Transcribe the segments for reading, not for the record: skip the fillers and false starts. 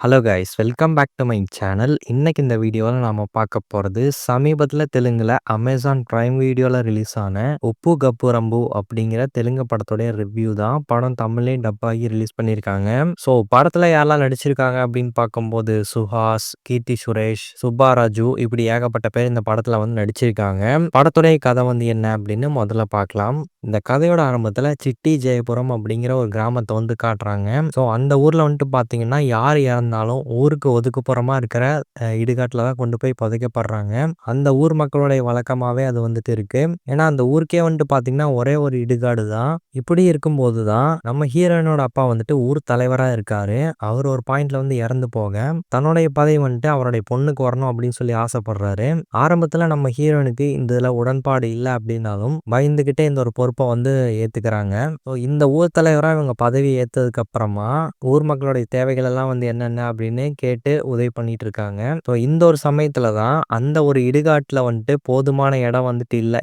Hello guys, welcome back to my channel. இன்னைக்கு இந்த வீடியோவில் நாம பார்க்க போகிறது சமீபத்தில் தெலுங்குல அமேசான் பிரைம் வீடியோவில் ரிலீஸ் ஆன உப்பு கப்பு ரம்பு அப்படிங்கிற தெலுங்கு படத்துடைய ரிவ்யூ தான். படம் தமிழ்லேயும் டப் ஆகி ரிலீஸ் பண்ணியிருக்காங்க. ஸோ படத்தில் யாரெல்லாம் நடிச்சிருக்காங்க அப்படின்னு பார்க்கும்போது சுஹாஸ், கீர்த்தி சுரேஷ், சுப்பாராஜு இப்படி ஏகப்பட்ட பேர் இந்த படத்தில் வந்து நடிச்சிருக்காங்க. படத்துடைய கதை வந்து என்ன அப்படின்னு முதல்ல பார்க்கலாம். இந்த கதையோட ஆரம்பத்தில் சிட்டி ஜெயபுரம் அப்படிங்கிற ஒரு கிராமத்தை வந்து காட்டுறாங்க. ஸோ அந்த ஊரில் வந்துட்டு பார்த்தீங்கன்னா யார் இறந்தாலும் ஊருக்கு ஒதுக்குப்புறமா இருக்கிற இடுகாட்டில் தான் கொண்டு போய் புதைக்கப்படுறாங்க. அந்த ஊர் மக்களுடைய வழக்கமாகவே அது வந்துட்டு இருக்கு. ஏன்னா அந்த ஊருக்கே வந்துட்டு பார்த்தீங்கன்னா ஒரே ஒரு இடுகாடு தான். இப்படி இருக்கும்போது தான் நம்ம ஹீரோயினோட அப்பா வந்துட்டு ஊர் தலைவராக இருக்காரு. அவர் ஒரு பாயிண்ட்ல வந்து இறந்து போக தன்னுடைய பதவி வந்துட்டு அவருடைய பொண்ணுக்கு வரணும் அப்படின்னு சொல்லி ஆசைப்படுறாரு. ஆரம்பத்தில் நம்ம ஹீரோயினுக்கு இந்த இதில் உடன்பாடு இல்லை அப்படின்னாலும் பயந்துகிட்டே இந்த ஒரு பொறுப்பை வந்து ஏற்றுக்கிறாங்க. ஸோ இந்த ஊர் தலைவராக இவங்க பதவி ஏற்றதுக்கு அப்புறமா ஊர் மக்களுடைய தேவைகள் எல்லாம் வந்து என்னென்ன அப்படின்னு கேட்டு உதவி பண்ணிட்டு இருக்காங்க. ஸோ இந்த ஒரு சமயத்துல தான் அந்த ஒரு இடுகாட்டில் வந்துட்டு போதுமான இடம் வந்துட்டு இல்லை.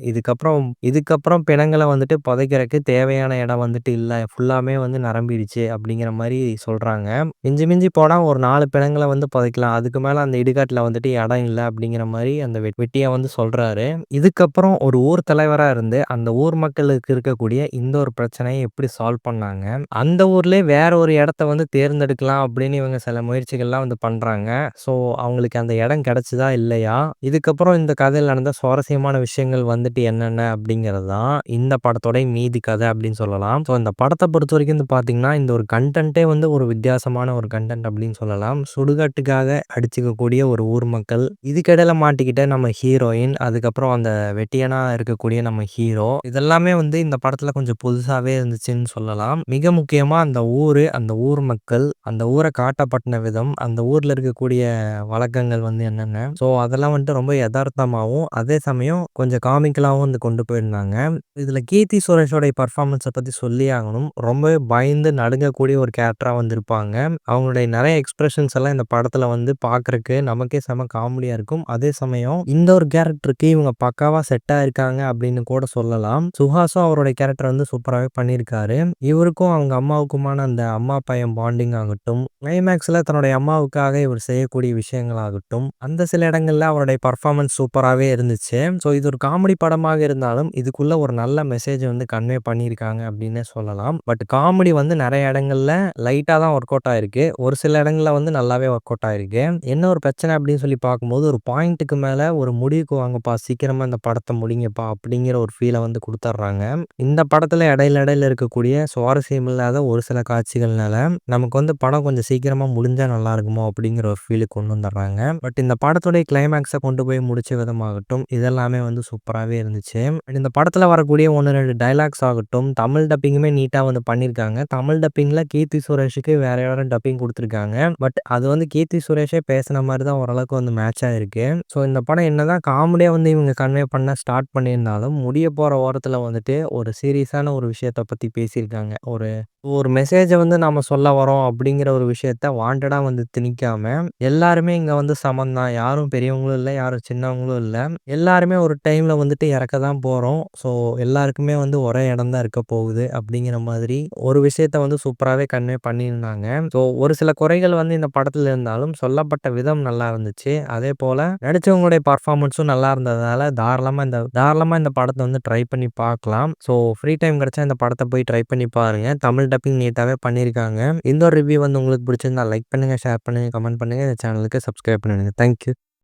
இதுக்கப்புறம் பிணங்களை வந்துட்டு புதைக்கிறதுக்கு தேவையான இடம் வந்துட்டு இல்லை, ஃபுல்லாமே வந்து நிரம்பிடுச்சு அப்படிங்கிற மாதிரி சொல்றாங்க. மிஞ்சி மிஞ்சி போனால் ஒரு 4 பிணங்களை வந்து புதைக்கலாம், அதுக்கு மேலே அந்த இடுகாட்டில் வந்துட்டு இடம் இல்லை அப்படிங்கிற மாதிரி அந்த வெட்டியை வந்து சொல்றாரு. இதுக்கப்புறம் ஒரு ஊர் தலைவராக இருந்து அந்த ஊர் மக்களுக்கு இருக்கக்கூடிய இந்த ஒரு பிரச்சனையை எப்படி சால்வ் பண்ணாங்க, அந்த ஊர்லேயே வேற ஒரு இடத்த வந்து தேர்ந்தெடுக்கலாம் அப்படின்னு இவங்க சில முயற்சிகள்லாம் வந்து பண்றாங்க. ஸோ அவங்களுக்கு அந்த இடம் கிடைச்சதா இல்லையா, இதுக்கப்புறம் இந்த கதையில் நடந்த சுவாரஸ்யமான விஷயங்கள் வந்துட்டு என்னென்ன அப்படிங்கிறது தான் இந்த படத்தோட மீதி கதை அப்படின்னு சொல்லலாம். ஸோ இந்த படத்தை பொறுத்த வரைக்கும் வந்து பார்த்தீங்கன்னா இந்த ஒரு கண்டென்ட்டே வந்து ஒரு வித்தியாசமான ஒரு கண்டென்ட் அப்படின்னு சொல்லலாம். சுடுகாட்டுக்காக அடிச்சுக்கக்கூடிய ஒரு ஊர் மக்கள், இதுக்கிடையில மாட்டிக்கிட்ட நம்ம ஹீரோயின், அதுக்கப்புறம் அந்த வெட்டியனா இருக்கக்கூடிய நம்ம ஹீரோ, இதெல்லாமே வந்து இந்த படத்துல கொஞ்சம் புதுசாவே இருந்துச்சுன்னு சொல்லலாம். மிக முக்கியமா அந்த ஊரு, அந்த ஊர் மக்கள், அந்த ஊரை காட்டப்பட்ட விதம், அந்த ஊர்ல இருக்கக்கூடிய வழக்கங்கள் வந்து என்னென்ன, ஸோ அதெல்லாம் வந்துட்டு ரொம்ப யதார்த்தமாகவும் அதே சமயம் கொஞ்சம் காமிக்கலாகவும் வந்து கொண்டு போயிருந்தாங்க. இதுல கீர்த்தி சுரேஷோடைய பர்ஃபார்மன்ஸை பத்தி சொல்லி ஆகணும். ரொம்பவே பயந்து நடுங்கக்கூடிய ஒரு கேரக்டரா வந்திருப்பாங்க. அவங்களுடைய நிறைய எக்ஸ்பிரஷன்ஸ் எல்லாம் இந்த படத்துல வந்து பார்க்கறக்கு நமக்கே செம காமெடியா இருக்கும். அதே சமயம் இந்த ஒரு கேரக்டருக்கு இவங்க பக்காவா செட் ஆயிருக்காங்க அப்படின்னு கூட சொல்லலாம். சுஹாஸும் அவருடைய கேரக்டர் வந்து சூப்பராகவே பண்ணியிருக்காரு. இவருக்கும் அவங்க அம்மாவுக்குமான அந்த அம்மா பையன் பாண்டிங் ஆகட்டும், கிளைமேக்ஸ்ல தன்னுடைய அம்மாவுக்காக இவர் செய்யக்கூடிய விஷயங்கள் ஆகட்டும், அந்த சில இடங்கள்ல அவருடைய பர்ஃபார்மன்ஸ் சூப்பராகவே இருந்துச்சு. ஸோ இது ஒரு காமெடி படமாக இருந்தாலும் இதுக்குள்ள ஒரு நல்ல மெசேஜ் வந்து கன்வே பண்ணியிருக்காங்க அப்படின்னே சொல்லலாம். பட் காமெடி வந்து நிறைய இடங்கள்ல லைட்டாக தான் ஒர்க் அவுட் ஆயிருக்கு, ஒரு சில இடங்கள்ல வந்து நல்லாவே ஒர்க் அவுட் ஆயிருக்கு. என்ன ஒரு பிரச்சனை அப்படின்னு சொல்லி பார்க்கும்போது ஒரு பாயிண்ட்டுக்கு மேலே ஒரு முடிவுக்கு வாங்கப்பா, சீக்கிரமா இந்த படத்தை முடிங்கப்பா அப்படிங்கிற ஒரு ஃபீலை வந்து கொடுத்துட்றாங்க. இந்த படத்துல இடையில இருக்கக்கூடிய சுவாரஸ்யம் இல்லாத ஒரு சில காட்சிகள்னால நமக்கு வந்து படம் கொஞ்சம் சீக்கிரமா முடிஞ்சா நல்லா இருக்குமோ அப்படிங்கிற ஒரு ஃபீலுக்கு கொண்டு வந்துடுறாங்க. பட் இந்த படத்துடைய கிளைமேக்ஸை கொண்டு போய் முடிச்ச விதமாகட்டும் இதெல்லாமே வந்து சூப்பராகவே இருந்துச்சு. இந்த படத்துல வரக்கூடிய 1-2 டைலாக்ஸ் ஆகட்டும், தமிழ் டப்பிங்குமே நீட்டா வந்து பண்ணியிருக்காங்க. தமிழ் டப்பிங்ல கீர்த்தி சுரேஷுக்கு வேற யாரும் டப்பிங் கொடுத்துருக்காங்க. பட் அது வந்து கீர்த்தி சுரேஷே பேசின மாதிரி தான் ஓரளவுக்கு வந்து மேட்ச் ஆயிருக்கு. ஸோ இந்த படம் என்னதான் காமெடியா வந்து இவங்க கன்வே பண்ண ஸ்டார்ட் பண்ணியிருந்தாலும் முடிய போற ஓரத்துல வந்துட்டு ஒரு சீரியஸான ஒரு விஷயத்த பத்தி பேசியிருக்காங்க. ஒரு ஒரு மெசேஜை வந்து நாம சொல்ல வரோம் அப்படிங்கிற ஒரு விஷயத்த வாண்டடா வந்து திணிக்காம, எல்லாருமே இங்க வந்து சமம் தான், யாரும் பெரியவங்களும் இல்லை, யாரும் சின்னவங்களும் இல்லை, எல்லாருமே ஒரு டைம்ல வந்துட்டு இறக்க தான் போறோம். ஸோ எல்லாருக்குமே வந்து ஒரே இடம் தான் இருக்க போகுது அப்படிங்கிற மாதிரி ஒரு விஷயத்த வந்து சூப்பராகவே கன்வே பண்ணியிருந்தாங்க. ஸோ ஒரு சில குறைகள் வந்து இந்த படத்துல இருந்தாலும் சொல்லப்பட்ட விதம் நல்லா இருந்துச்சு. அதே போல நடிச்சவங்களுடைய பர்ஃபார்மன்ஸும் நல்லா இருந்ததுனால தாராளமா இந்த படத்தை வந்து ட்ரை பண்ணி பார்க்கலாம். ஸோ ஃப்ரீ டைம் கிடைச்சா இந்த படத்தை போய் ட்ரை பண்ணி பாருங்க. தமிழ் டப்பிங் நீட்டாவே பண்ணியிருக்காங்க. இந்த ஒரு ரிவ்யூ வந்து உங்களுக்கு பிடிச்சிருந்தா லைக் பண்ணுங்க, ஷேர் பண்ணுங்க, கமெண்ட் பண்ணுங்க. இந்த சேனலுக்கு சப்ஸ்கிரைப் பண்ணுங்க. தேங்க்யூ.